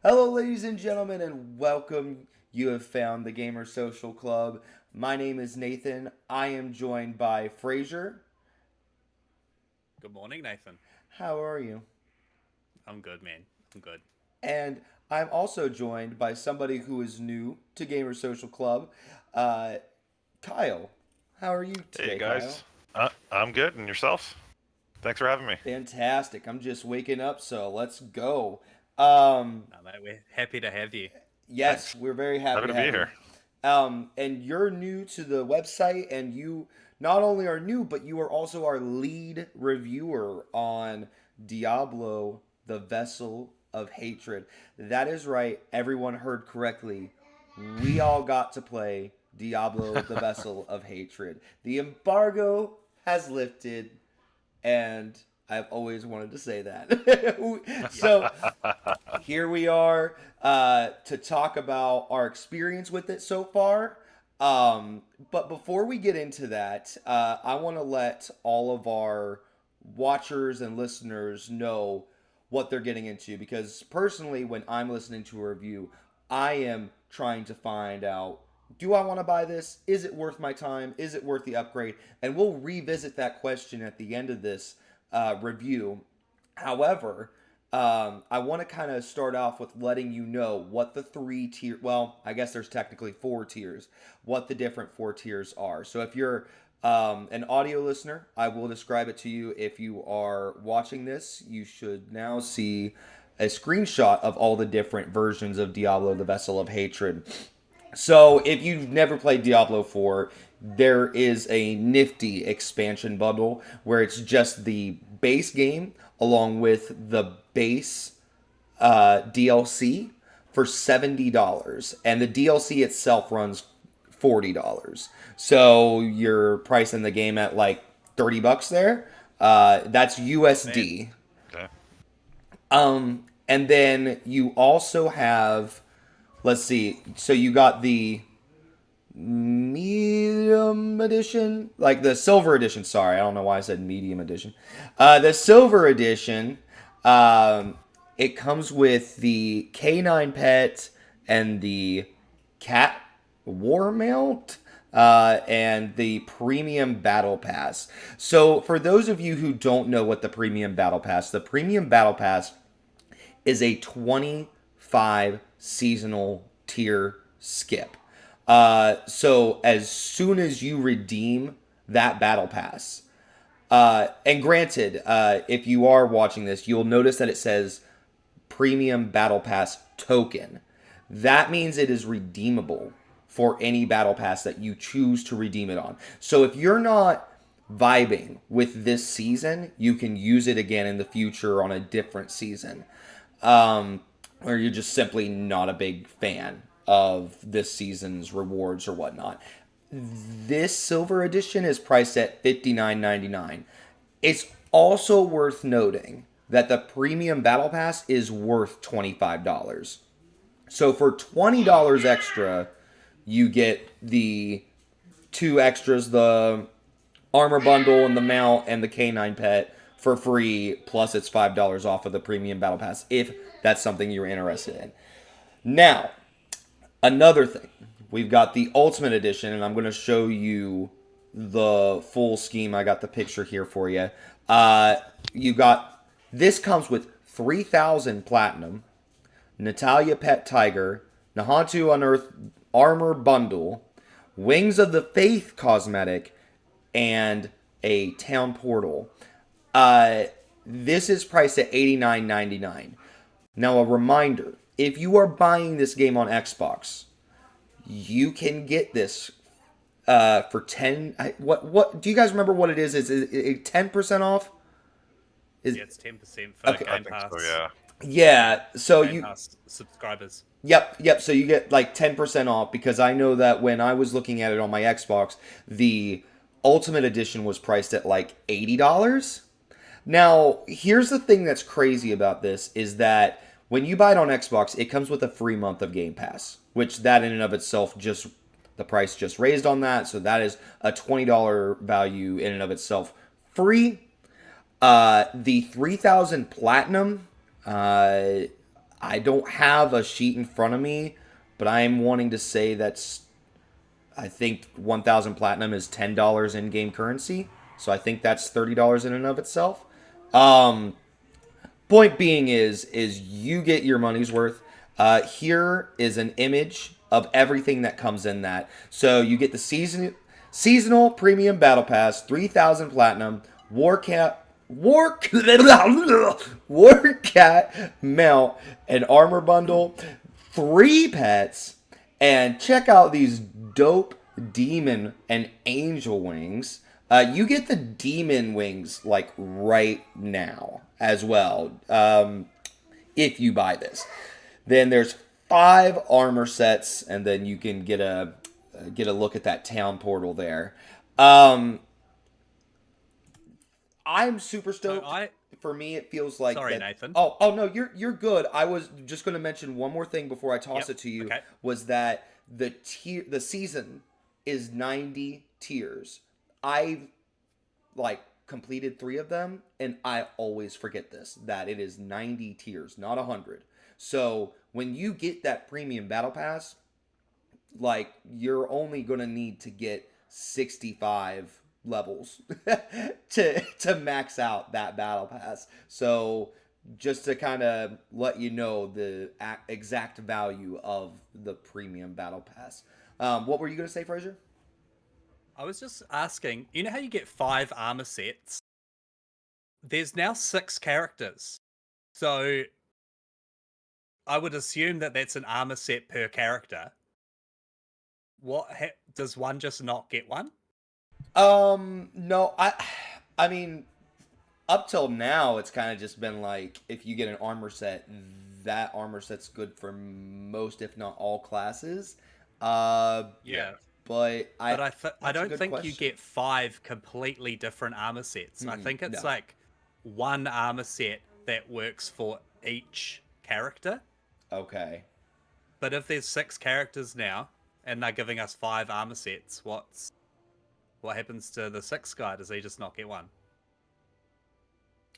Hello, ladies and gentlemen, and welcome. You have found the Gamer Social Club. My name is Nathan. I am joined by Fraser. Good morning, Nathan. How are you? I'm good, man. I'm good. And I'm also joined by somebody who is new to Gamer Social Club, uh, Kyle. How are you Hey today, Kyle? guys, I'm good, and yourself? Thanks for having me. Fantastic. I'm just waking up, so let's go. Um, No, mate, we're happy to have you. yes, Thanks. we're very happy Happy to to be have you. here. And you're new to the website, and you not only are new, but you are also our lead reviewer on Diablo, the Vessel of Hatred. That is right. Everyone heard correctly. We all got to play Diablo, the Vessel of Hatred. The embargo has lifted, and I've always wanted to say that. Yep. So here we are to talk about our experience with it so far. But before we get into that, I want to let all of our watchers and listeners know what they're getting into because personally, when I'm listening to a review, I am trying to find out, do I want to buy this? Is it worth my time? Is it worth the upgrade? And we'll revisit that question at the end of this review. However, I want to kind of start off with letting you know what the well, I guess there's technically four tiers, what the different four tiers are. So if you're an audio listener, I will describe it to you. If you are watching this, you should now see a screenshot of all the different versions of Diablo, the Vessel of Hatred. So, if you've never played Diablo 4, there is a nifty expansion bundle where it's just the base game along with the base DLC for $70. And the DLC itself runs $40. So, you're pricing the game at like $30 there. That's Not bad. USD. Okay. And then you also have, let's see, so you got the medium edition, like the silver edition. Sorry, I don't know why I said medium edition. The silver edition, it comes with the K9 pet and the cat war mount. And the premium battle pass. So, for those of you who don't know what the premium battle pass is a 25 seasonal tier skip. So as soon as you redeem that battle pass, and granted, if you are watching this, you'll notice that it says premium battle pass token. That means it is redeemable for any battle pass that you choose to redeem it on. So if you're not vibing with this season, you can use it again in the future on a different season. Or you're just simply not a big fan of this season's rewards or whatnot. This silver edition is priced at $59.99. It's also worth noting that the premium battle pass is worth $25. So for $20 extra, you get the two extras, the armor bundle and the mount and the K9 pet for free, plus it's $5 off of the premium battle pass if that's something you're interested in. Now, another thing, we've got the Ultimate Edition, and I'm going to show you the full scheme. I got the picture here for you. You got this comes with 3,000 platinum, Natalia Pet Tiger, Nahantu Unearthed Armor Bundle, Wings of the Faith cosmetic, and a town portal. Uh, this is priced at $89.99. Now, a reminder, if you are buying this game on Xbox, you can get this for 10. What do you guys remember what it is? Is it 10% off? Is Yeah, it's 10% for Okay. I Game think Pass. so. Yeah. Yeah, so Game you Pass subscribers. Yep. So you get like 10% off because I know that when I was looking at it on my Xbox, the Ultimate Edition was priced at like $80. Now, here's the thing that's crazy about this is that when you buy it on Xbox, it comes with a free month of Game Pass, which that in and of itself just the price just raised on that, so that is a $20 value in and of itself free. The 3000 platinum, I don't have a sheet in front of me, but I'm wanting to say I think 1000 platinum is $10 in game currency, so I think that's $30 in and of itself. Um, Point being is you get your money's worth. Here is an image of everything that comes in that. So you get the seasonal premium battle pass, 3000 platinum, Warcat mount, an armor bundle, 3 pets, and check out these dope demon and angel wings. You get the demon wings like right now as well. If you buy this, then there's 5 armor sets, and then you can get a look at that town portal there. I'm super stoked. For me, it feels like Sorry, Nathan. Oh no, you're good. I was just going to mention one more thing before I toss it to you. Okay. Was that the season is 90 tiers. I've completed 3 of them, and I always forget that it is 90 tiers, not 100. So when you get that premium battle pass, you're only gonna need to get 65 levels to max out that battle pass. So just to kind of let you know the exact value of the premium battle pass. What were you gonna say, Fraser? I was just asking, you know how you get 5 armor sets? There's now 6 characters. So I would assume that that's an armor set per character. Does one just not get one? No, I mean, up till now, it's kind of just been like, if you get an armor set, that armor set's good for most, if not all classes. Yeah. But I don't think you get 5 completely different armor sets. I think it's like one armor set that works for each character. Okay. But if there's 6 characters now, and they're giving us 5 armor sets, what happens to the 6th guy? Does he just not get one?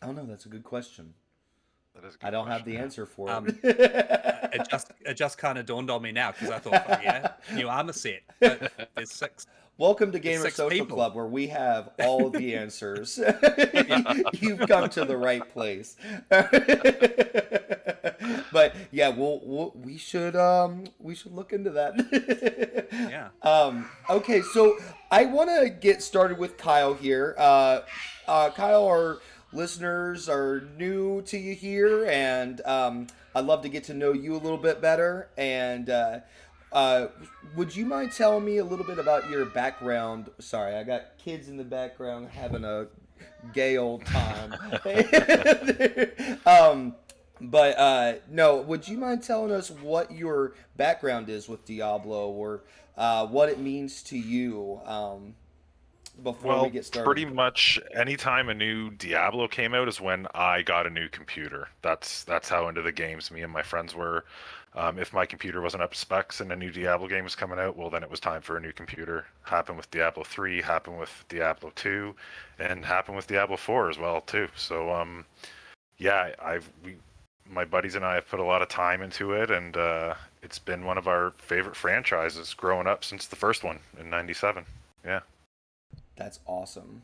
Oh no, that's a good question. That is a good I don't have question, the answer for Um, it. It just kind of dawned on me now because I thought, oh, yeah, new armor set. But there's 6. Welcome to Gamer 6 Social people. Club, where we have all of the answers. You've come to the right place. But yeah, we should look into that. Yeah. Okay, so I want to get started with Kyle here. Kyle, our listeners are new to you here, and I'd love to get to know you a little bit better. And would you mind telling me a little bit about your background? Sorry, I got kids in the background having a gay old time. No, would you mind telling us what your background is with Diablo, or what it means to you before we get started? Pretty much anytime a new Diablo came out is when I got a new computer. That's how into the games me and my friends were. If my computer wasn't up to specs and a new Diablo game was coming out, well, then it was time for a new computer. Happened with Diablo 3, happened with Diablo 2, and happened with Diablo 4 as well too. So yeah, my buddies and I have put a lot of time into it, and it's been one of our favorite franchises growing up since the first one in '97. Yeah. That's awesome.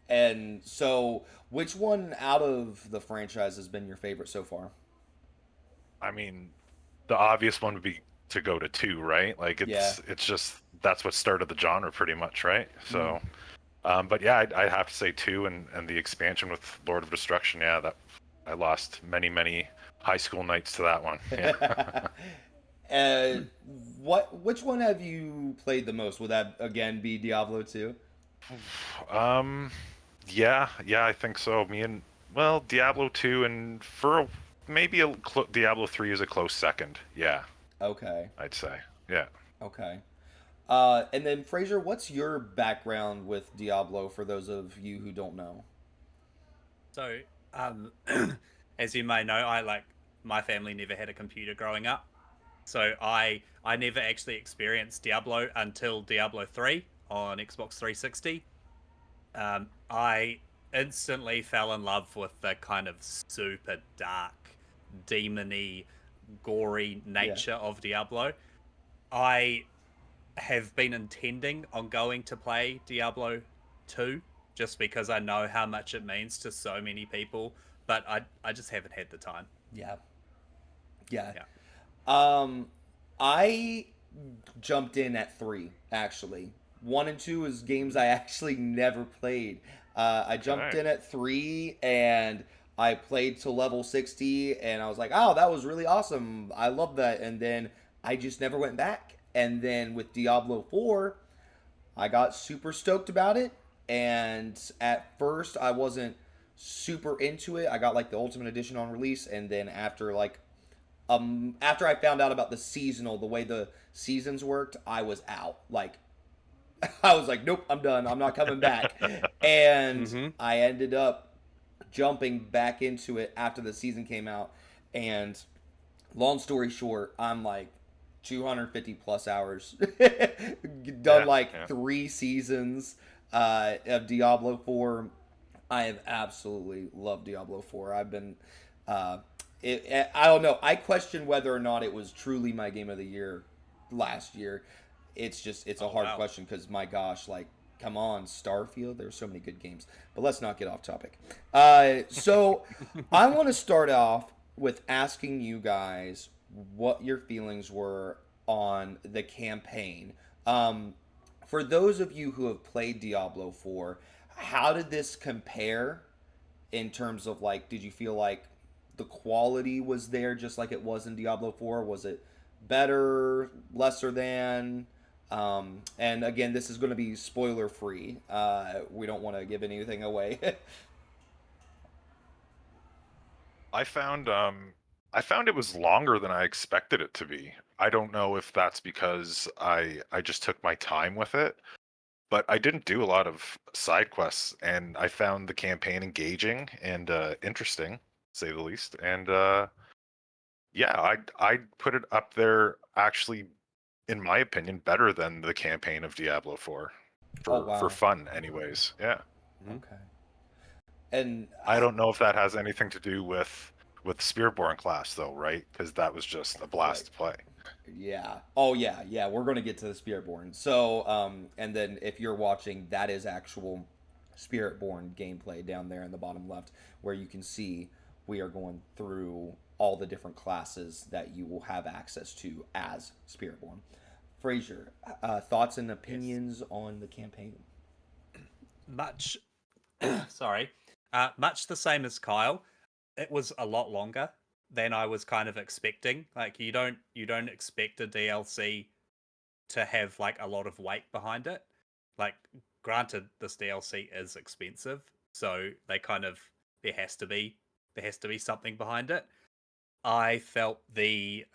And so, which one out of the franchise has been your favorite so far? I mean, the obvious one would be to go to 2, right? Like it's just that's what started the genre pretty much, right? So, but yeah, I'd have to say 2 and the expansion with Lord of Destruction. Yeah, that I lost many high school nights to that one. Yeah. Which one have you played the most? Would that again be Diablo 2? Yeah, I think so. Diablo 2 and maybe Diablo 3 is a close second. Yeah, Okay. I'd say. Yeah. Okay. And then Fraser, what's your background with Diablo for those of you who don't know? So, as you may know, my family never had a computer growing up. So I never actually experienced Diablo until Diablo 3 on Xbox 360. I instantly fell in love with the kind of super dark, demony, gory Yeah. nature of Diablo. I have been intending on going to play Diablo 2 just because I know how much it means to so many people, but I just haven't had the time. Yeah. Yeah. Yeah. I jumped in at 3 actually. 1 and 2 is games I actually never played. I jumped Okay. in at 3 and I played to level 60 and I was like, "Oh, that was really awesome. I love that." And then I just never went back. And then with Diablo 4, I got super stoked about it. And at first I wasn't super into it. I got like the Ultimate Edition on release, and then after I found out about the seasonal, the way the seasons worked, I was out. Like I was like, nope, I'm done. I'm not coming back. And Mm-hmm. I ended up jumping back into it after the season came out. And long story short, I'm like 250 plus hours. Done Yeah, like yeah. 3 seasons of Diablo 4. I have absolutely loved Diablo 4. I've been I don't know. I question whether or not it was truly my game of the year last year. It's a Oh hard wow. question because my gosh, like come on, Starfield. There's so many good games, but let's not get off topic. So I want to start off with asking you guys what your feelings were on the campaign. For those of you who have played Diablo 4, how did this compare in terms of like, did you feel like the quality was there just like it was in Diablo 4? Was it better, lesser than? And again, this is going to be spoiler free. We don't want to give anything away. I found it was longer than I expected it to be. I don't know if that's because I just took my time with it, but I didn't do a lot of side quests, and I found the campaign engaging and interesting, to say the least. And yeah, I'd put it up there actually, in my opinion, better than the campaign of Diablo 4 Oh for wow. fun, anyways. Yeah. Mm-hmm. Okay. And I don't know if that has anything to do with Spearborn class though, right? Because that was just a right. blast to play. Yeah. Oh yeah, yeah. We're gonna get to the Spiritborn. So, and then if you're watching, that is actual Spiritborn gameplay down there in the bottom left, where you can see we are going through all the different classes that you will have access to as Spiritborn. Fraser, thoughts and Yes. opinions on the campaign? Much sorry. Much the same as Kyle. It was a lot longer than I was kind of expecting. Like you don't expect a DLC to have like a lot of weight behind it. Like granted this DLC is expensive, so they kind of there has to be there has to be something behind it. I felt the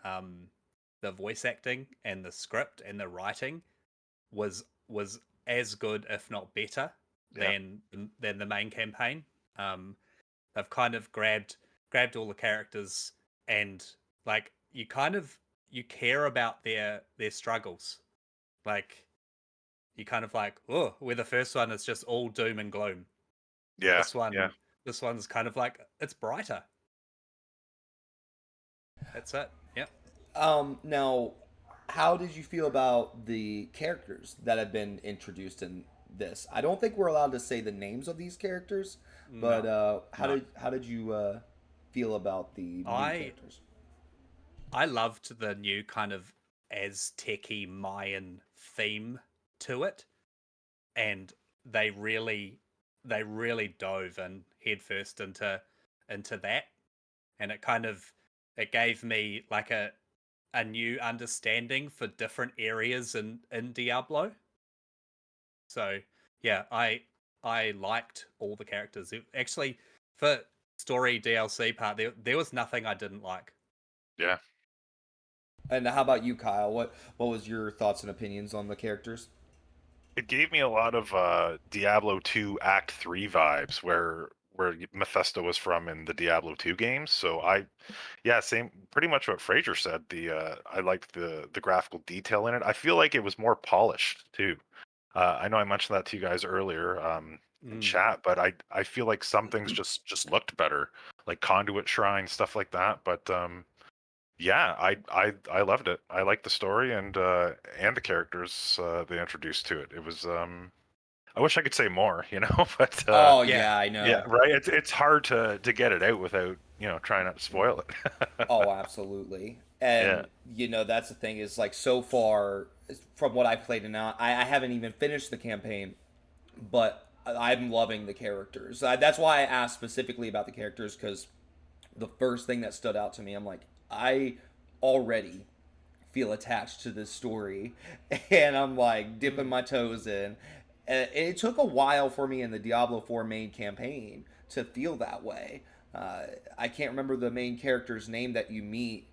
voice acting and the script and the writing was as good if not better Yeah. than the main campaign. Um they've kind of grabbed all the characters and like you kind of you care about their struggles. Like you kind of like, oh, where the first one is just all doom and gloom. Yeah. This Yeah. one this one's kind of like it's brighter. That's it. Yep. Now, how did you feel about the characters that have been introduced in this? I don't think we're allowed to say the names of these characters, but No. No. how did you feel about the new I characters? I loved the new kind of Aztec-y Mayan theme to it, and they really they really dove in headfirst into that, and it kind of it gave me like a new understanding for different areas in Diablo. So yeah, I liked all the characters. Actually, for story DLC part, there was nothing I didn't like. Yeah. And how about you, Kyle? What was your thoughts and opinions on the characters? It gave me a lot of Diablo 2 Act 3 vibes, where Mephisto was from in the Diablo 2 games. So yeah, same, pretty much what Fraser said. I liked the graphical detail in it. I feel like it was more polished too. I know I mentioned that to you guys earlier in chat, but I feel like some things just looked better, like Conduit Shrine, stuff like that. But yeah, I loved it. I liked the story and the characters they introduced to it. It was I wish I could say more, but Oh Yeah. yeah, I yeah, know. right. It's hard to get it out without trying not to spoil it. Oh, absolutely. Yeah. And that's the thing is like so far from what I've played and now, I haven't even finished the campaign, but I'm loving the characters. That's why I asked specifically about the characters because the first thing that stood out to me, I'm like, I already feel attached to this story, and I'm like dipping my toes in. And it took a while for me in the Diablo 4 main campaign to feel that way. I can't remember the main character's name that you meet,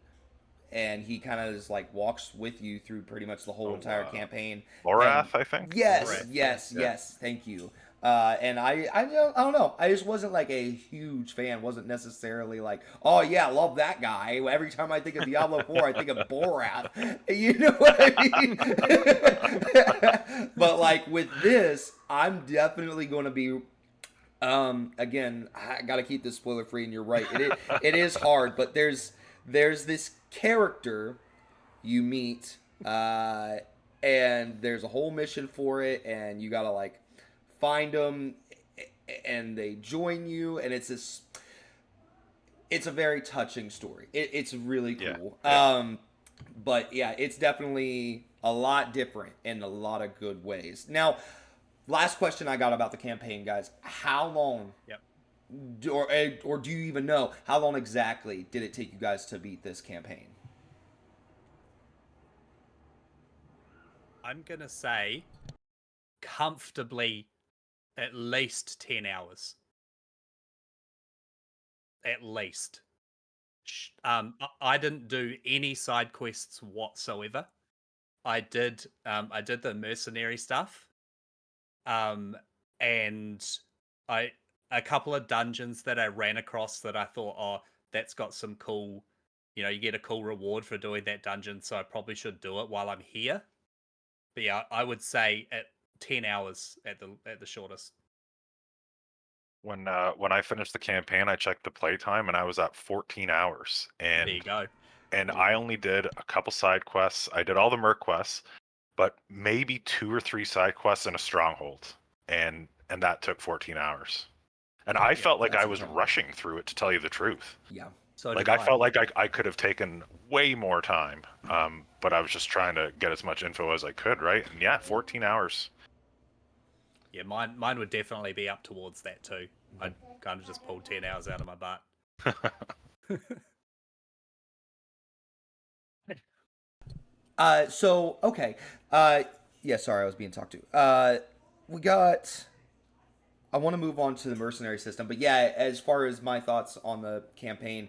and he kind of just like walks with you through pretty much the whole Oh, entire campaign. And Lorath, I think. yes, Lorath, yes, Yeah. yes, thank you. And I don't know. I just wasn't like a huge fan. Wasn't necessarily like, oh yeah, I love that guy. Every time I think of Diablo 4, I think of Borat. You know what I mean? But like with this, I'm definitely going to be again, I gotta keep this spoiler free, and you're right. It is hard, but there's this character you meet, and there's a whole mission for it, and you gotta like find them, and they join you, and it's a very touching story. It's really Yeah, cool. yeah. But yeah, it's definitely a lot different in a lot of good ways. Now, last question I got about the campaign, guys. How long, Yep. or do you even know how long exactly did it take you guys to beat this campaign? I'm gonna say comfortably at least 10 hours. At least. I didn't do any side quests whatsoever. I did the mercenary stuff. Um, and I a couple of dungeons that I ran across that I thought, oh, that's got some cool, you get a cool reward for doing that dungeon, so I probably should do it while I'm here. But yeah, I would say at 10 hours at the shortest. When I finished the campaign, I checked the playtime and I was at 14 hours. There you go. And I only did a couple side quests. I did all the merc quests, but maybe 2 or 3 side quests in a stronghold. And that took 14 hours. And I Yeah, felt like that's I was incredible. rushing through it, to tell you the truth. Yeah. So Like did I I. felt like I could have taken way more time. But I was just trying to get as much info as I could, right? And yeah, 14 hours. Yeah, mine would definitely be up towards that too. I kind of just pulled 10 hours out of my butt. So okay. Yeah, sorry, I was being talked to. We got. I want to move on to the mercenary system, but yeah, as far as my thoughts on the campaign,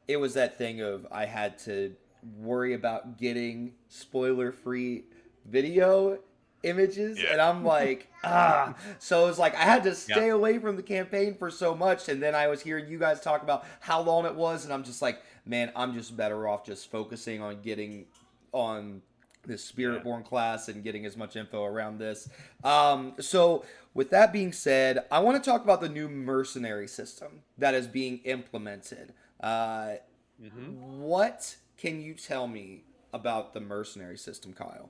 it was that thing of I had to worry about getting spoiler-free video images, Yeah. and I'm like, ah. So it's like I had to Yeah. stay away from the campaign for so much, and then I was hearing you guys talk about how long it was, and I'm just like, man, I'm just better off just focusing on getting on this Spiritborn class and getting as much info around this. So, with that being said, I want to talk about the new mercenary system that is being implemented. What can you tell me about the mercenary system, Kyle?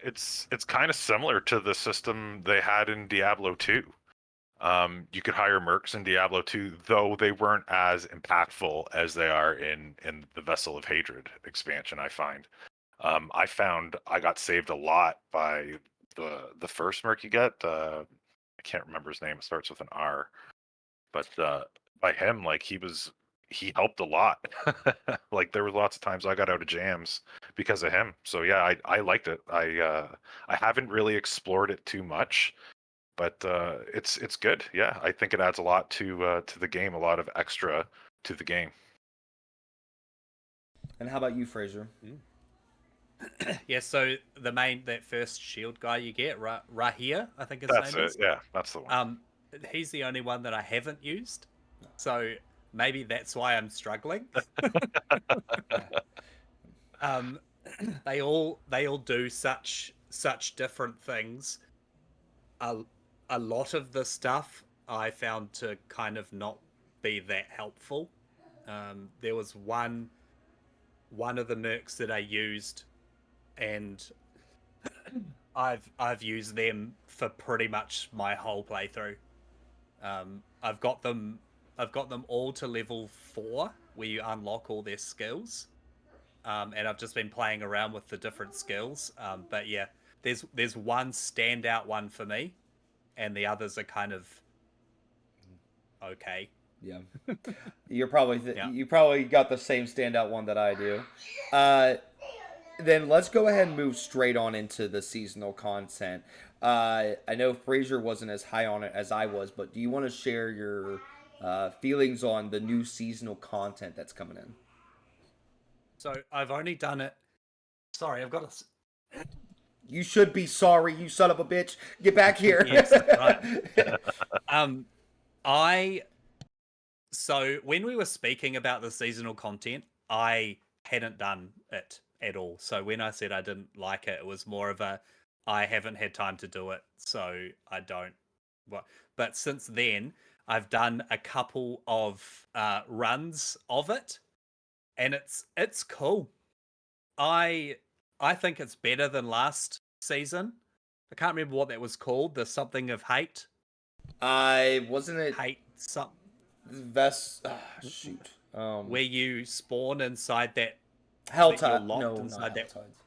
It's kind of similar to the system they had in Diablo 2. You could hire mercs in Diablo 2, though they weren't as impactful as they are in the Vessel of Hatred expansion, I find. I found I got saved a lot by the first merc you get. I can't remember his name. It starts with an R, but by him, like he helped a lot. Like there was lots of times I got out of jams because of him. So yeah, I liked it. I haven't really explored it too much, but it's good. Yeah, I think it adds a lot to the game, a lot of extra to the game. And how about you, Fraser? Yeah, so that first shield guy you get, Rahir, I think his That's name it. is. Yeah, that's the one. he's the only one that I haven't used, so maybe that's why I'm struggling. um, they all do such different things. A a lot of the stuff I found to kind of not be that helpful. There was one of the mercs that I used, and I've used them for pretty much my whole playthrough. I've got them all to level 4, where you unlock all their skills. And I've just been playing around with the different skills. But yeah, there's one standout one for me, and the others are kind of okay. Yeah, you're probably Yeah. you probably got the same standout one that I do. Then let's go ahead and move straight on into the seasonal content. I know Fraser wasn't as high on it as I was, but do you want to share your feelings on the new seasonal content that's coming in? So I've only done it. Sorry, I've got a. You should be sorry, you son of a bitch. Get back here. Yes, right. I So when we were speaking about the seasonal content, I hadn't done it at all. So when I said I didn't like it, it was more of a I haven't had time to do it, so I don't. Well, but since then, I've done a couple of runs of it, and it's cool. I I think it's better than last season. I can't remember what that was called. The something of hate, I wasn't it hate some shoot. where you spawn inside that Helltide. you're locked No, inside not Helltides.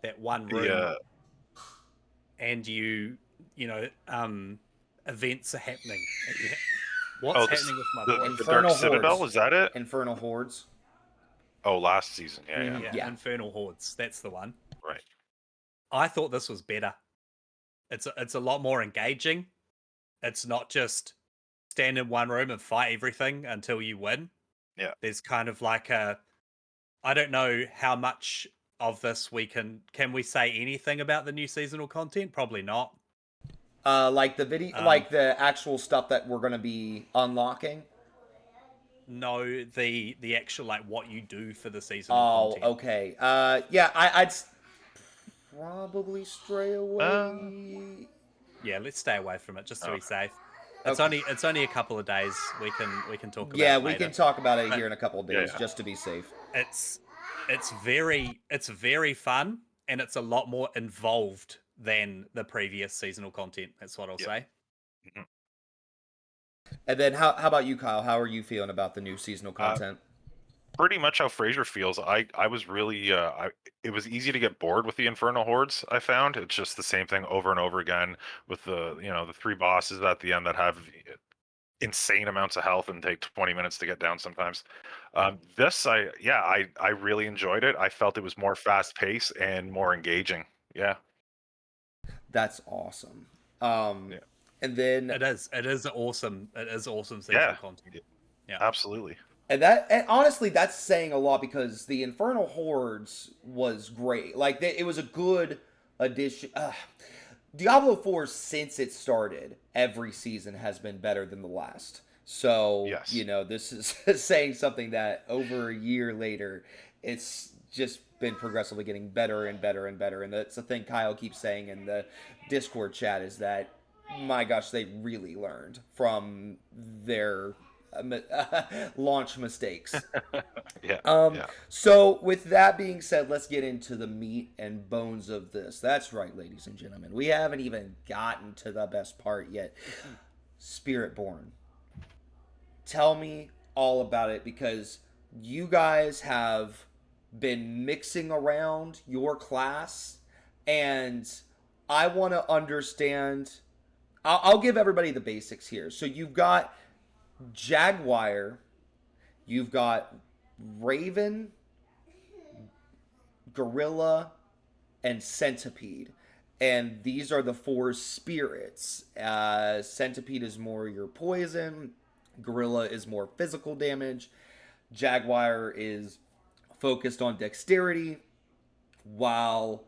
that one room, Yeah. and events are happening. Oh, What's happening with my the voice? Dark Infernal Citadel, Hordes. is that it? Infernal Hordes. Oh, last season. Yeah, yeah. Yeah, Yeah. Infernal Hordes. That's the one. Right. I thought this was better. It's a lot more engaging. It's not just stand in one room and fight everything until you win. Yeah. There's kind of like a I don't know how much of this we can we say anything about the new seasonal content? Probably not. Like the video, like the actual stuff that we're gonna be unlocking. No, the actual like what you do for the seasonal Oh, content. okay. Yeah, I'd probably stray away. Yeah, let's stay away from it just to be Okay. safe. It's Okay. only a couple of days. We can talk about Yeah, it we later. can talk about it But here in a couple of Yeah, days, yeah. just to be safe. It's very fun, and it's a lot more involved than the previous seasonal content. That's what I'll Yeah. say. Mhm. And then how about you, Kyle? How are you feeling about the new seasonal content? Pretty much how Fraser feels. I was really it was easy to get bored with the Infernal Hordes. I found it's just the same thing over and over again with the 3 bosses at the end that have insane amounts of health and take 20 minutes to get down sometimes. This I really enjoyed it. I felt it was more fast paced and more engaging. Yeah. That's awesome. Yeah. And then It is awesome. It is awesome seasonal Yeah. content. Yeah. Absolutely. and honestly, that's saying a lot because the Infernal Hordes was great. Like it was a good addition. Diablo 4, since it started, every season has been better than the last. So, Yes. this is saying something that over a year later, it's just been progressively getting better and better and better. And that's the thing Kyle keeps saying in the Discord chat is that, my gosh, they really learned from their launch mistakes. Yeah. Yeah. So, with that being said, let's get into the meat and bones of this. That's right, ladies and gentlemen. We haven't even gotten to the best part yet. Spiritborn. Tell me all about it because you guys have been mixing around your class, and I want to understand. I'll give everybody the basics here. So, you've got Jaguar, you've got Raven, Gorilla, and Centipede. And these are the 4 spirits. Centipede is more your poison. Gorilla is more physical damage. Jaguar is focused on dexterity. While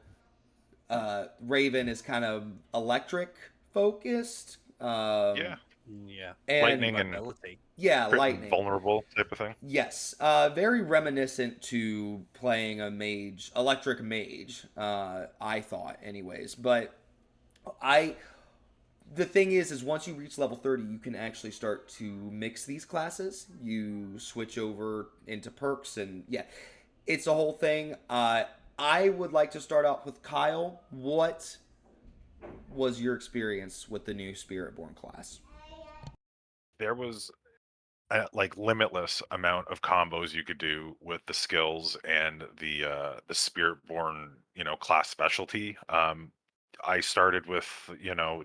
Raven is kind of electric focused. Yeah. Yeah. And Lightning and Mobility. yeah, crit and lightning. vulnerable type of thing. Yes, very reminiscent to playing a mage, electric mage. I thought, anyways. But I, the thing is once you reach level 30, you can actually start to mix these classes. You switch over into perks, and yeah, it's a whole thing. I would like to start off with Kyle. What was your experience with the new Spiritborn class? There was like limitless amount of combos you could do with the skills and the Spiritborn, class specialty. I started with,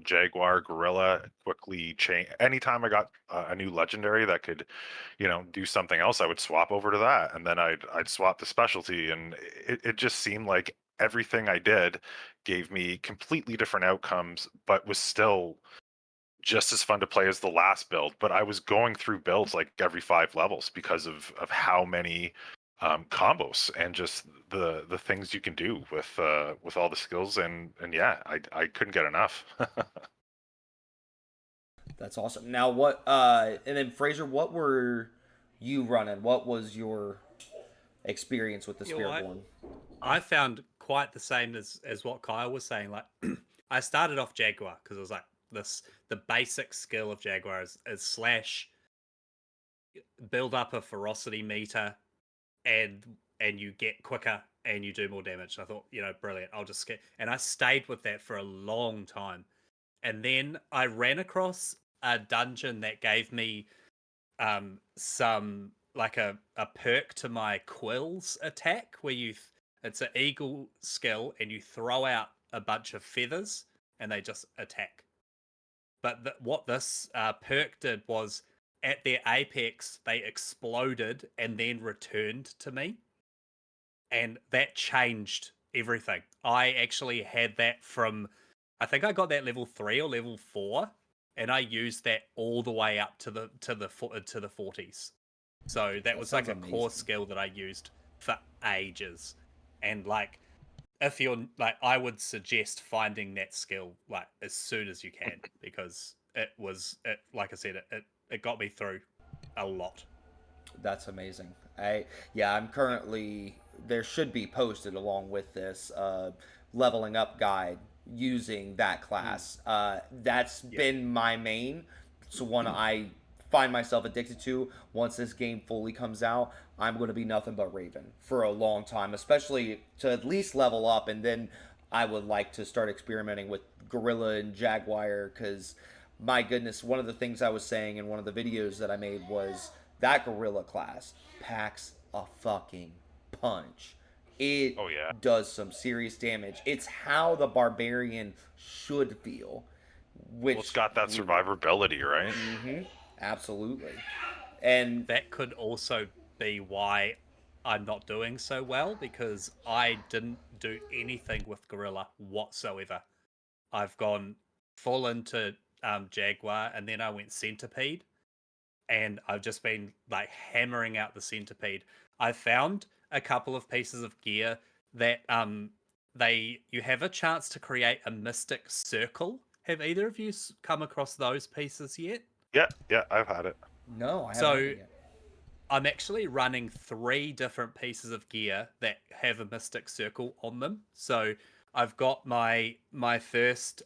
Jaguar, Gorilla, quickly change. Anytime I got a new legendary that could, do something else, I would swap over to that, and then I'd swap the specialty, and it just seemed like everything I did gave me completely different outcomes, but was still just as fun to play as the last build. But I was going through builds like every 5 levels because of how many combos and just the things you can do with all the skills, and yeah, I couldn't get enough. That's awesome. Now, what? And then Fraser, what were you running? What was your experience with the Yeah, well, Spiritborn? I found quite the same as what Kyle was saying. Like, I started off Jaguar because it was like the basic skill of Jaguar is slash, build up a ferocity meter, and you get quicker and you do more damage. And I thought, brilliant. I'll just get, and I stayed with that for a long time. And then I ran across a dungeon that gave me some, like a perk to my quills attack, where it's an eagle skill and you throw out a bunch of feathers and they just attack. But what this perk did was, at their apex they exploded and then returned to me, and that changed everything. I actually had that from, I think I got that level 3 or level 4, and I used that all the way up to the 40s. So that That was like sounds a core amazing. skill that I used for ages. And like, if you're like, I would suggest finding that skill like as soon as you can, because it like I said, it got me through a lot. That's amazing. I'm currently, there should be posted along with this leveling up guide using that Mm, class. That's yeah. been my main. It's one I find myself addicted to. Once this game fully comes out, I'm going to be nothing but Raven for a long time, especially to at least level up, and then I would like to start experimenting with Gorilla and Jaguar, because my goodness, one of the things I was saying in one of the videos that I made was that Gorilla class packs a fucking punch. It Oh yeah. does some serious damage. It's how the barbarian should feel, Well, it's which got that survivability, right? absolutely. And That could also be why I'm not doing so well, because I didn't do anything with Gorilla whatsoever. I've gone full into Jaguar, and then I went Centipede, and I've just been like hammering out the Centipede. I found a couple of pieces of gear that you have a chance to create a mystic circle. Have either of you come across those pieces yet? Yeah, yeah, I've had it. no, I haven't had So that yet. I'm actually running 3 different pieces of gear that have a mystic circle on them. So I've got my first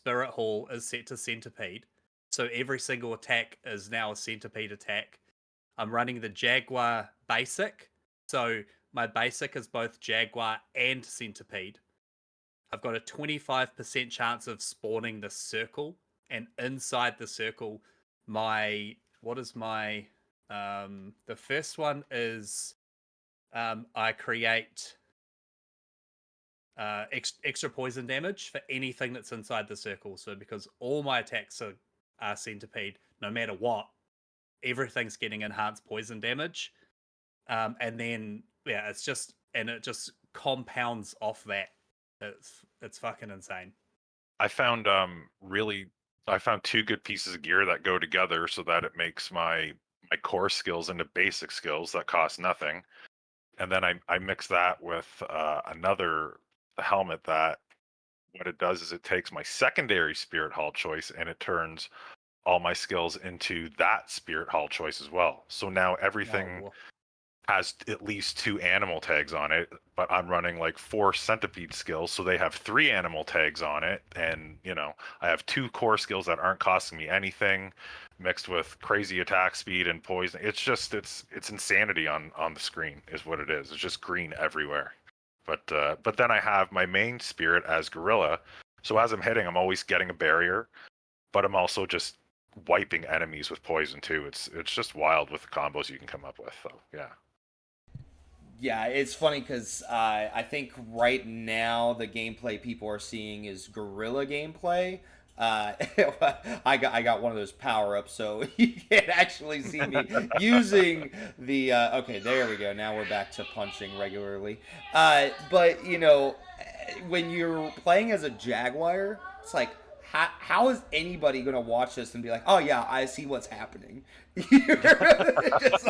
spirit hall is set to centipede. So every single attack is now a centipede attack. I'm running the Jaguar basic. So my basic is both Jaguar and centipede. I've got a 25% chance of spawning the circle, and inside the circle, my what is my the first one is I create extra poison damage for anything that's inside the circle. So because all my attacks are centipede, no matter what, everything's getting enhanced poison damage. And then yeah, it just compounds off that. It's fucking insane. I found I found 2 good pieces of gear that go together so that it makes my core skills into basic skills that cost nothing. And then I mix that with another helmet that what it does is it takes my secondary Spirit Hall choice and it turns all my skills into that Spirit Hall choice as well. So now everything Oh, has at least 2 animal tags on it, but I'm running like 4 centipede skills, so they have 3 animal tags on it, and I have 2 core skills that aren't costing me anything, mixed with crazy attack speed and poison. It's just it's insanity on the screen is what it is. It's just green everywhere. But then I have my main spirit as gorilla, so as I'm hitting, I'm always getting a barrier, but I'm also just wiping enemies with poison too. It's just wild with the combos you can come up with. So yeah. Yeah, it's funny because I think right now the gameplay people are seeing is gorilla gameplay. Uh, I got one of those power ups, so you can actually see me using the. Okay, there we go. Now we're back to punching regularly. But when you're playing as a jaguar, it's like how is anybody going to watch this and be like, oh yeah, I see what's happening? You're just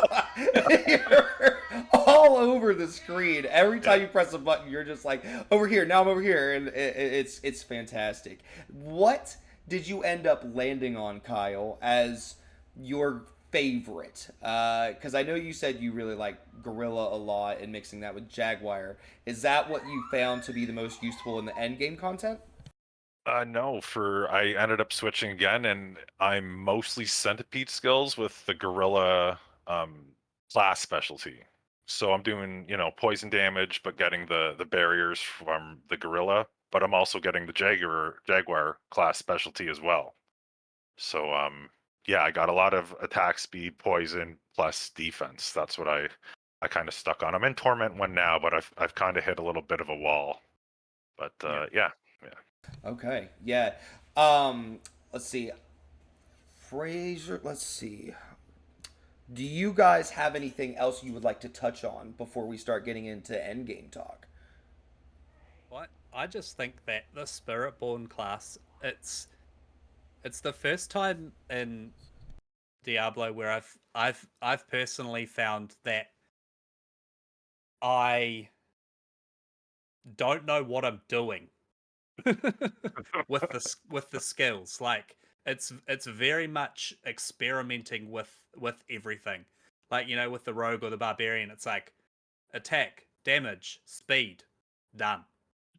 you're all over the screen. Every time you press a button, you're just like, over here, now I'm over here. And it's fantastic. What did you end up landing on, Kyle, as your favorite? Because I know you said you really like Gorilla a lot and mixing that with Jaguar. Is that what you found to be the most useful in the end game content? No, I ended up switching again, and I'm mostly centipede skills with the gorilla class specialty. So I'm doing, poison damage, but getting the barriers from the gorilla, but I'm also getting the jaguar class specialty as well. So yeah, I got a lot of attack speed, poison plus defense. That's what I kind of stuck on. I'm in torment one now, but I've kind of hit a little bit of a wall. But yeah. yeah, yeah. Okay, yeah. Let's see. Fraser, let's see. Do you guys have anything else you would like to touch on before we start getting into endgame talk? What? I just think that the Spiritborn class, it's the first time in Diablo where I've personally found that I don't know what I'm doing with the skills. Like it's very much experimenting with everything. Like with the rogue or the barbarian, it's like attack, damage, speed, done.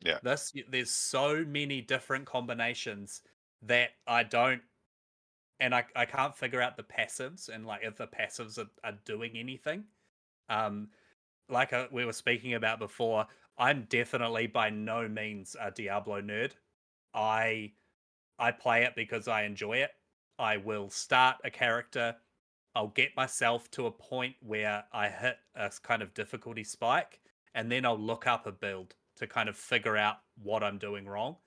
Yeah. There's so many different combinations that I don't, and I can't figure out the passives and like if the passives are doing anything. Um, like we were speaking about before, I'm definitely by no means a Diablo nerd. I I play it because I enjoy it. I will start a character. I'll get myself to a point where I hit a kind of difficulty spike, and then I'll look up a build to kind of figure out what I'm doing wrong.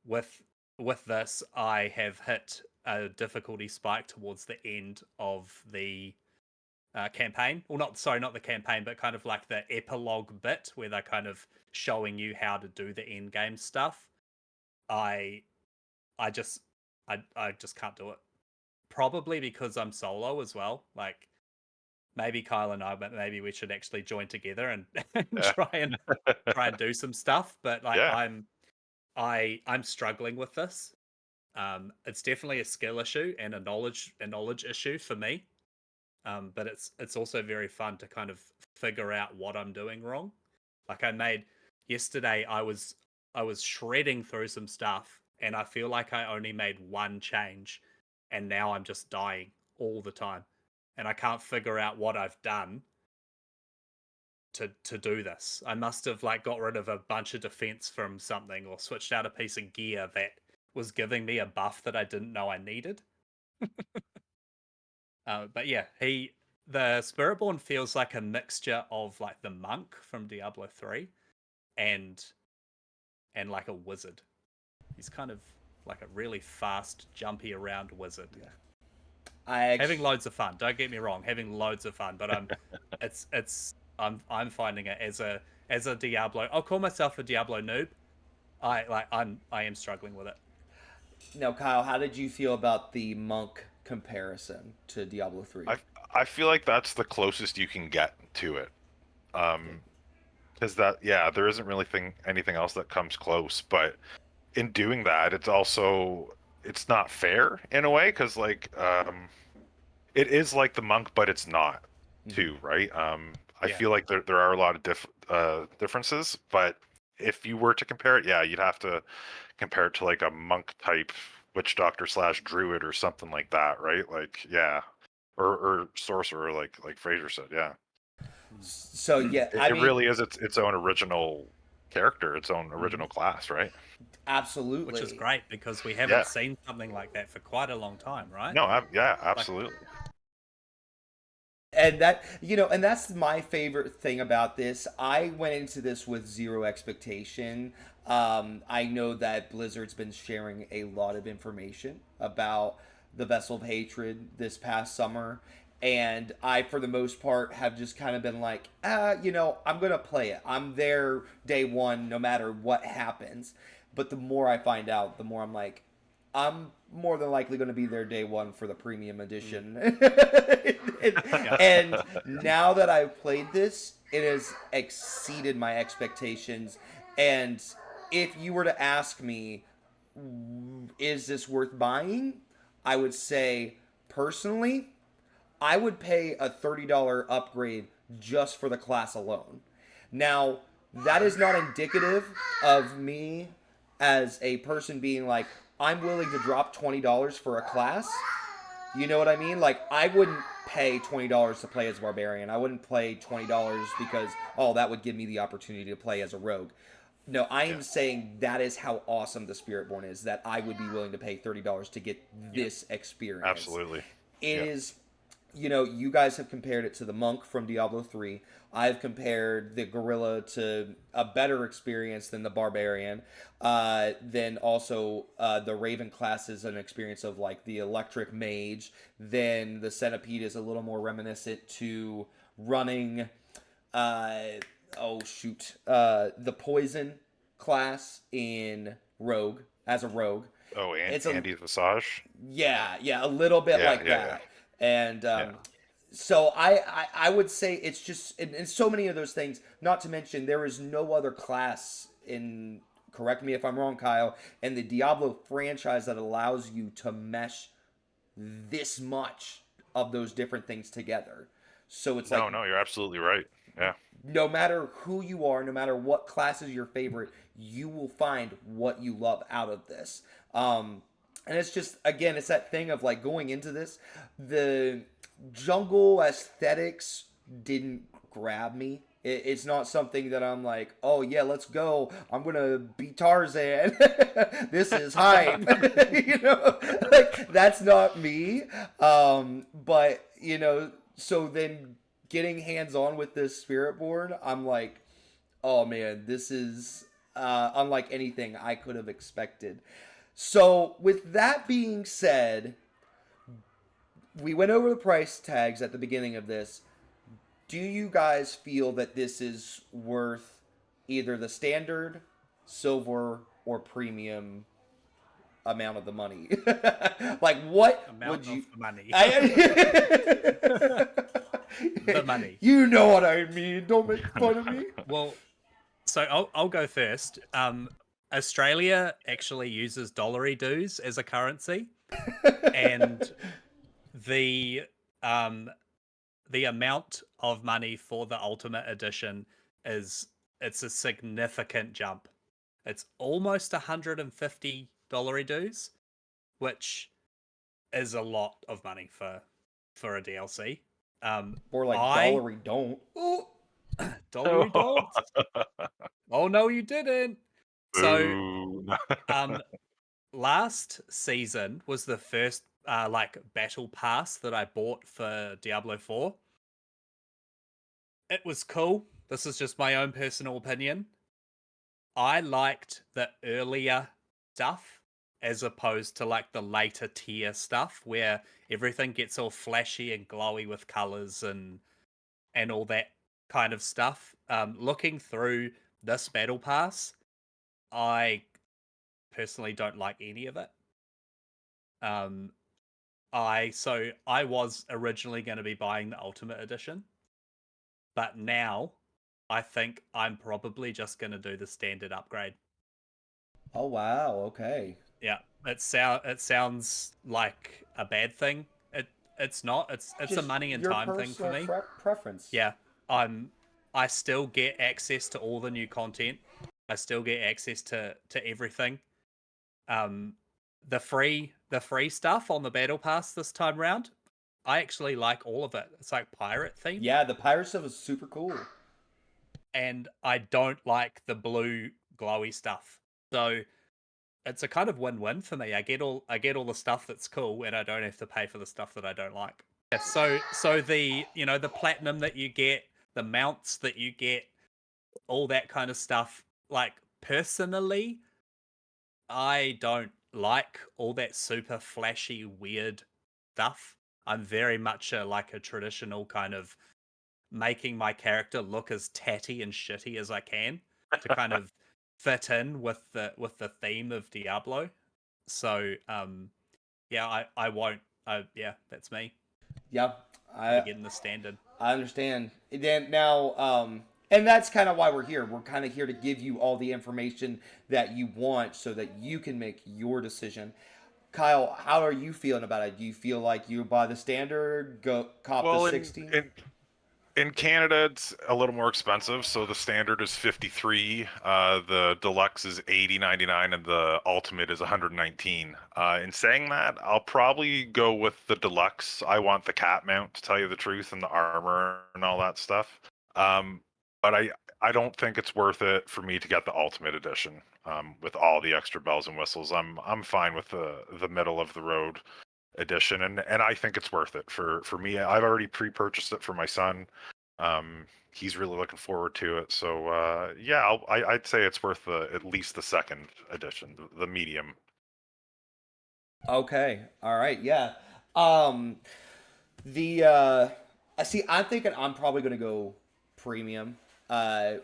With with this, I have hit a difficulty spike towards the end of the campaign. Well, not the campaign, but kind of like the epilogue bit where they're kind of showing you how to do the end game stuff. I I just I just can't do it. Probably because I'm solo as well. Like maybe Kyle and I, but maybe we should actually join together and, and Yeah. try and do some stuff. But like Yeah. I'm struggling with this. It's definitely a skill issue and a knowledge issue for me. But it's also very fun to kind of figure out what I'm doing wrong. Like I made yesterday, I was shredding through some stuff, and I feel like I only made one change, and now I'm just dying all the time, and I can't figure out what I've done to do this. I must have like got rid of a bunch of defense from something, or switched out a piece of gear that was giving me a buff that I didn't know I needed. But yeah, the Spiritborn feels like a mixture of like the monk from Diablo 3 and like a wizard. He's kind of like a really fast, jumpy around wizard. Yeah. I Having actually, loads of fun. Don't get me wrong, having loads of fun, but I'm finding it as a Diablo. I'll call myself a Diablo noob. I am struggling with it. now, Kyle, how did you feel about the monk comparison to Diablo 3? I I feel like that's the closest you can get to it. Okay. Because that, yeah, there isn't really anything else that comes close. But in doing that, it's not fair in a way because it is like the monk, but it's not too, right? I Yeah. feel like there are a lot of differences, but if you were to compare it, yeah, you'd have to compare it to like a monk type witch doctor slash druid or something like that, right? Like, yeah, or sorcerer, like Fraser said, yeah. So yeah, I It mean, really is its own original character, its own Mhm. original class, right? Which is absolutely. great because we haven't Yeah. seen something like that for quite a long time, right? No, yeah, Like, absolutely. And that, and that's my favorite thing about this. I went into this with zero expectation. I know that Blizzard's been sharing a lot of information about the Vessel of Hatred this past summer, and I, for the most part, have just kind of been like, I'm gonna play it. I'm there day one, no matter what happens. But the more I find out, the more I'm like, I'm more than likely going to be there day one for the premium mm, edition. yeah. And now that I've played this, it has exceeded my expectations. And if you were to ask me, is this worth buying? I would say, personally, I would pay a $30 upgrade just for the class alone. Now, that is not indicative of me as a person being like, I'm willing to drop $20 for a class. You know what I mean? Like, I wouldn't pay $20 to play as a barbarian. I wouldn't pay $20 because, oh, that would give me the opportunity to play as a rogue. No, I Yeah, am saying that is how awesome the Spiritborn is, that I would be willing to pay $30 to get Yeah. this experience. absolutely. It Yeah. is, you guys have compared it to the monk from Diablo 3. I've compared the gorilla to a better experience than the barbarian. Then also the raven class is an experience of like the electric mage. Then the centipede is a little more reminiscent to running. Uh, the poison class in rogue as a rogue. Oh, and It's a Andy's Visage. yeah, a little bit Yeah, like yeah, yeah, that. And yeah. so I would say it's just in so many of those things. Not to mention there is no other class in. Correct me if I'm wrong, Kyle. And the Diablo franchise that allows you to mesh this much of those different things together. So it's like, No, no, you're absolutely right. Yeah. no matter who you are, no matter what class is your favorite, you will find what you love out of this. And it's just, again, it's that thing of like going into this, the jungle aesthetics didn't grab me. It's not something that I'm like, oh yeah, let's go. I'm gonna be Tarzan. This is hype. Like that's not me. But so then getting hands on with this Spiritborn, I'm like, oh man, this is unlike anything I could have expected. So, with that being said, we went over the price tags at the beginning of this. Do you guys feel that this is worth either the standard, silver, or premium amount of the money? Like, what would Amount you. of the money. I, The money. You know what I mean. Don't make fun of me. Well, so I'll go first. Australia actually uses dollary dues as a currency, and the um the amount of money for the Ultimate Edition it's a significant jump. It's almost $150 dues, which is a lot of money for a DLC. Or like I dollary don't. Ooh. dollary don't. Oh no, you didn't. So Boo. um last season was the first like battle pass that I bought for Diablo 4. It was cool. This is just my own personal opinion. I liked the earlier stuff as opposed to like the later tier stuff where everything gets all flashy and glowy with colors and all that kind of stuff. Looking through this battle pass, I personally don't like any of it. Um, I was originally going to be buying the Ultimate Edition, but now I think I'm probably just going to do the standard upgrade. Oh wow. Okay. Yeah, it sounds like a bad thing. It's not. It's a Just money and your time thing for personal me. preference. Yeah, I'm I still get access to all the new content. I still get access to everything. Um, the free stuff on the battle pass this time round, I actually like all of it. It's like pirate themed, Yeah, the pirate stuff is super cool. and I don't like the blue glowy stuff. So it's a kind of win-win for me. I get all the stuff that's cool, and I don't have to pay for the stuff that I don't like. Yeah, so the the platinum that you get, the mounts that you get, all that kind of stuff. Like personally, I don't like all that super flashy weird stuff. I'm very much like a traditional kind of making my character look as tatty and shitty as I can to kind of fit in with the theme of Diablo. So yeah, I won't. Yeah, that's me. Yeah, I'll be I getting the standard. I understand. Then now, and that's kind of why we're here. We're kind of here to give you all the information that you want, so that you can make your decision. Kyle, how are you feeling about it? Do you feel like you buy the standard, go cop the Well, 60? in Canada, it's a little more expensive. So the standard is 53, the deluxe is 80.99, and the ultimate is 119. In saying that, I'll probably go with the deluxe. I want the cat mount, to tell you the truth, and the armor and all that stuff. Um, but I don't think it's worth it for me to get the ultimate edition with all the extra bells and whistles. I'm fine with the middle of the road edition, and I think it's worth it for me. I've already pre-purchased it for my son. He's really looking forward to it. So yeah, I'd say it's worth at least the second edition, the medium. Okay, all right, yeah. The I see. I'm thinking I'm probably gonna go premium.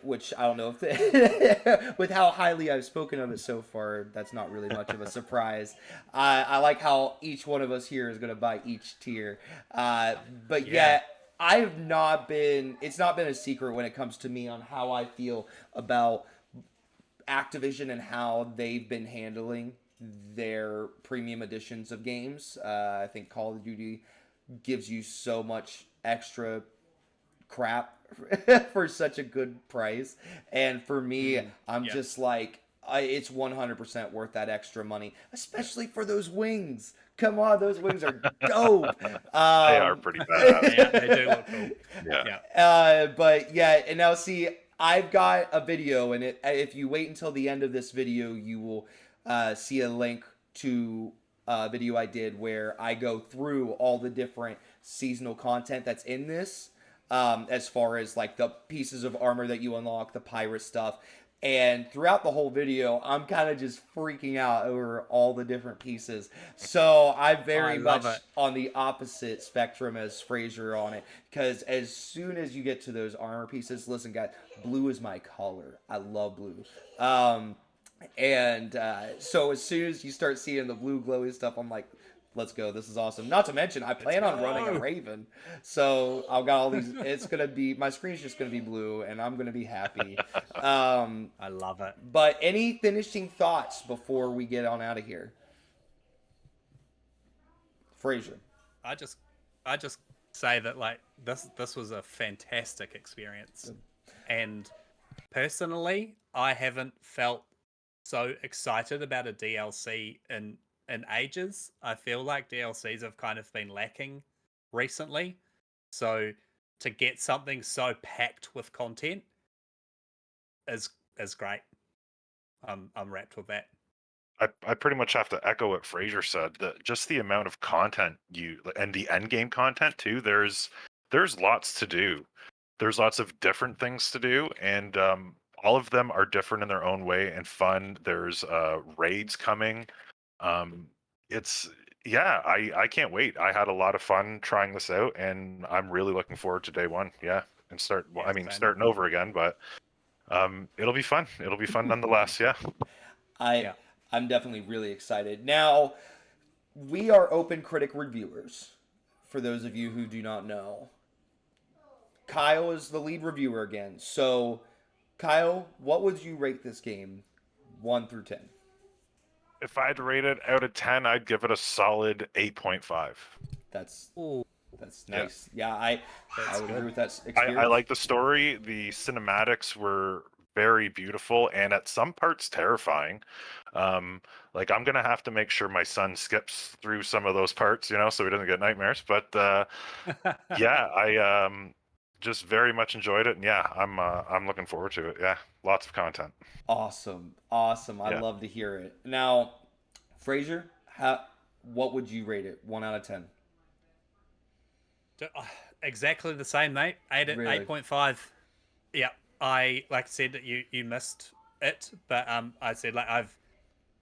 Which I don't know if with how highly I've spoken of it so far, that's not really much of a surprise. I like how each one of us here is gonna buy each tier. But Yeah. yeah, I've not been. It's not been a secret when it comes to me on how I feel about Activision and how they've been handling their premium editions of games. I think Call of Duty gives you so much extra crap for such a good price. And for me, I'm Yeah. just like, it's 100% worth that extra money, especially for those wings. Come on, those wings are dope. They are pretty badass. They do look cool. Yeah. Yeah. But yeah, and now see, I've got a video, and if you wait until the end of this video, you will see a link to a video I did where I go through all the different seasonal content that's in this, as far as like the pieces of armor that you unlock, the pirate stuff. And throughout the whole video, I'm kind of just freaking out over all the different pieces. So I'm I very love much it. on the opposite spectrum as Fraser on it. Because as soon as you get to those armor pieces, listen, guys, blue is my color. I love blue. And so as soon as you start seeing the blue glowy stuff, I'm like, let's go. This is awesome. Not to mention, I plan on running a go. Raven. So I've got all these. It's going to be, my screen's just going to be blue, and I'm going to be happy. I love it. But any finishing thoughts before we get on out of here? Fraser. I just I just say that like this was a fantastic experience. And personally, I haven't felt so excited about a DLC in ages. I feel like DLCs have kind of been lacking recently. So to get something so packed with content is is great. I'm wrapped with that. I pretty much have to echo what Fraser said. That just the amount of content and the end game content too. There's lots to do. There's lots of different things to do, and all of them are different in their own way and fun. There's raids coming. Um, it's yeah, I can't wait. I had a lot of fun trying this out, and I'm really looking forward to day one. Yeah, and Yeah, I mean, same. starting over again, but it'll be fun. It'll be fun nonetheless. Yeah. I Yeah. I'm definitely really excited. Now, we are open critic reviewers. For those of you who do not know, Kyle is the lead reviewer again. So, Kyle, what would you rate this game, 1 through 10? If I had to rate it out of 10, I'd give it a solid 8.5. That's Ooh, that's Yeah. nice. Yeah, I that's would good. agree with that I experience. like the story. The cinematics were very beautiful and at some parts terrifying. Like I'm gonna have to make sure my son skips through some of those parts, so he doesn't get nightmares. But yeah, I just very much enjoyed it, and yeah, I'm looking forward to it. Yeah, lots of content. Awesome, awesome. I Yeah. love to hear it. Now, Fraser, what would you rate it? 1 out of 10. Exactly the same, mate. Really? 8.5. Yeah, I like I said that you missed it, but I said like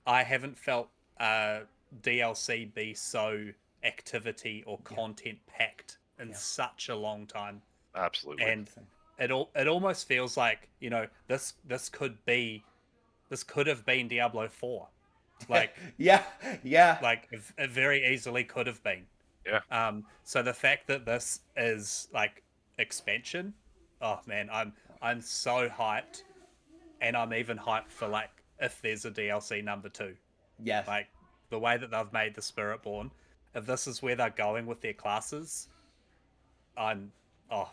I haven't felt DLC be so activity or Yeah, content packed in yeah. such a long time, Absolutely. and Same. it almost feels like this could have been Diablo 4, like Yeah, yeah, it very easily could have been. Yeah. So the fact that this is like expansion, oh man, I'm so hyped, and I'm even hyped for like if there's a DLC number 2. yes. Like the way that they've made the Spiritborn, if this is where they're going with their classes, I'm oh,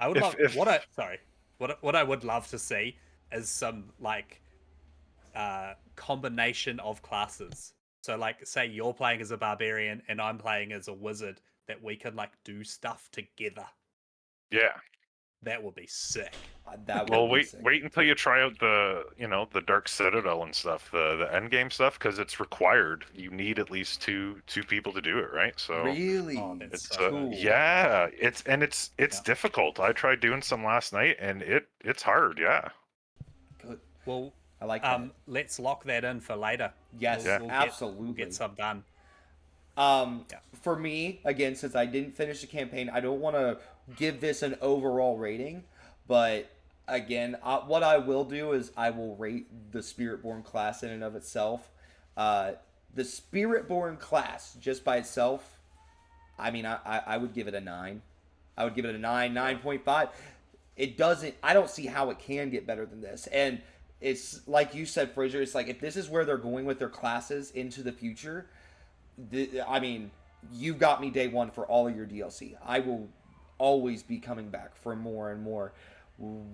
I would If love what I if sorry, what I would love to see is some like combination of classes. So like say you're playing as a barbarian and I'm playing as a wizard, that we could like do stuff together. yeah. That would be sick. That Well, would be wait sick. wait until you try out the Dark Citadel and stuff, the end game stuff, because it's required. You need at least two people to do it, right? So Oh, Really that's it's so good. cool. yeah, it's Yeah. difficult. I tried doing some last night, and it's hard. Yeah, Good. Well, I like that. let's lock that in for later. We'll Yes, yeah, we'll get we'll get absolutely. some done. Yeah. For me, again, since I didn't finish the campaign, I don't want to give this an overall rating, but again, what I will do is I will rate the Spiritborn class in and of itself. Uh, the Spiritborn class, just by itself, I mean, I would give it a 9. I would give it a 9, yeah, 9.5. It doesn't, I don't see how it can get better than this. And it's like you said, Fraser, it's like if this is where they're going with their classes into the future, I mean, you've got me day one for all of your DLC. I will always be coming back for more and more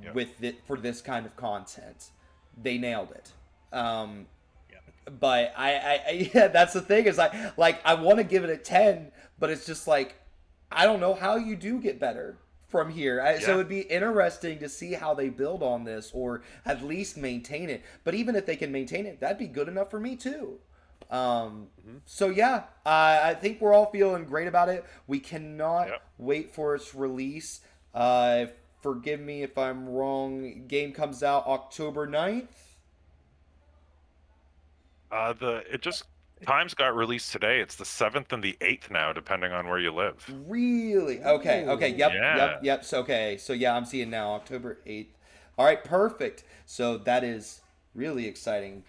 yeah. with it for this kind of content. They nailed it. Um, Yeah. but yeah, that's the thing is I want to give it a 10, but it's just like I don't know how you do get better from here. So Yeah. it'd be interesting to see how they build on this or at least maintain it. But even if they can maintain it, that'd be good enough for me too. Mm-hmm. So yeah, I think we're all feeling great about it. We cannot Yep. wait for its release. Uh, Forgive me if I'm wrong. Game comes out October 9th. The it just times got released today. It's the 7th and the 8th now, depending on where you live. Really? Okay. Okay. Ooh. Yep. Yep. Yeah. Yep. So okay. So yeah, I'm seeing now October 8th. All right. Perfect. So that is really exciting.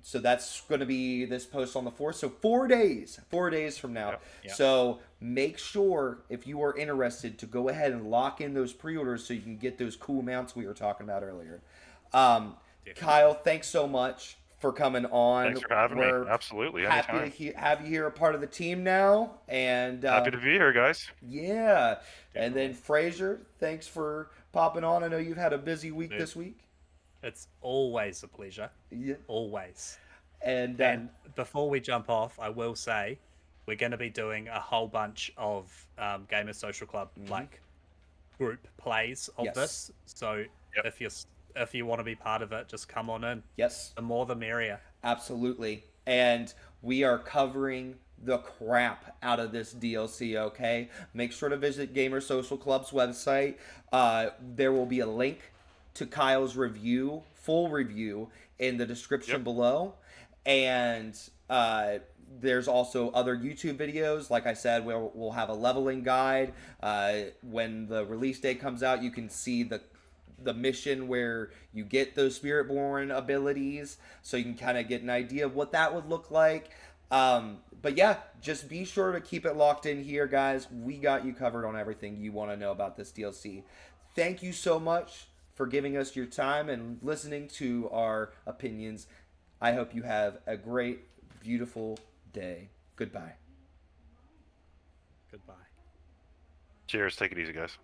So that's going to be this post on the 4th. So 4 days. 4 days from now. Yep. Yeah. So make sure if you are interested to go ahead and lock in those pre-orders so you can get those cool mounts we were talking about earlier. Definitely. Kyle, thanks so much for coming on. Thanks for having me. We're Absolutely, happy to anytime. have you here, a part of the team now, and Happy to be here, guys. yeah. And then Definitely. Fraser, thanks for popping on. I know you've had a busy week Dude, this week. it's always a pleasure. Yeah. Always. And And before we jump off, I will say we're going to be doing a whole bunch of Gamer Social Club like group plays of Yes. this. So Yep. if you want to be part of it, just come on in. yes, The more the merrier. absolutely. And we are covering the crap out of this DLC, okay? Make sure to visit Gamer Social Club's website. There will be a link to Kyle's review, full review, in the description Yep. below. And there's also other YouTube videos. Like I said, we'll have a leveling guide. When the release date comes out, you can see the mission where you get those Spiritborn abilities, so you can kind of get an idea of what that would look like. But yeah, just be sure to keep it locked in here, guys. We got you covered on everything you want to know about this DLC. Thank you so much for giving us your time and listening to our opinions. I hope you have a great, beautiful day. Goodbye. Goodbye. Cheers. Take it easy, guys.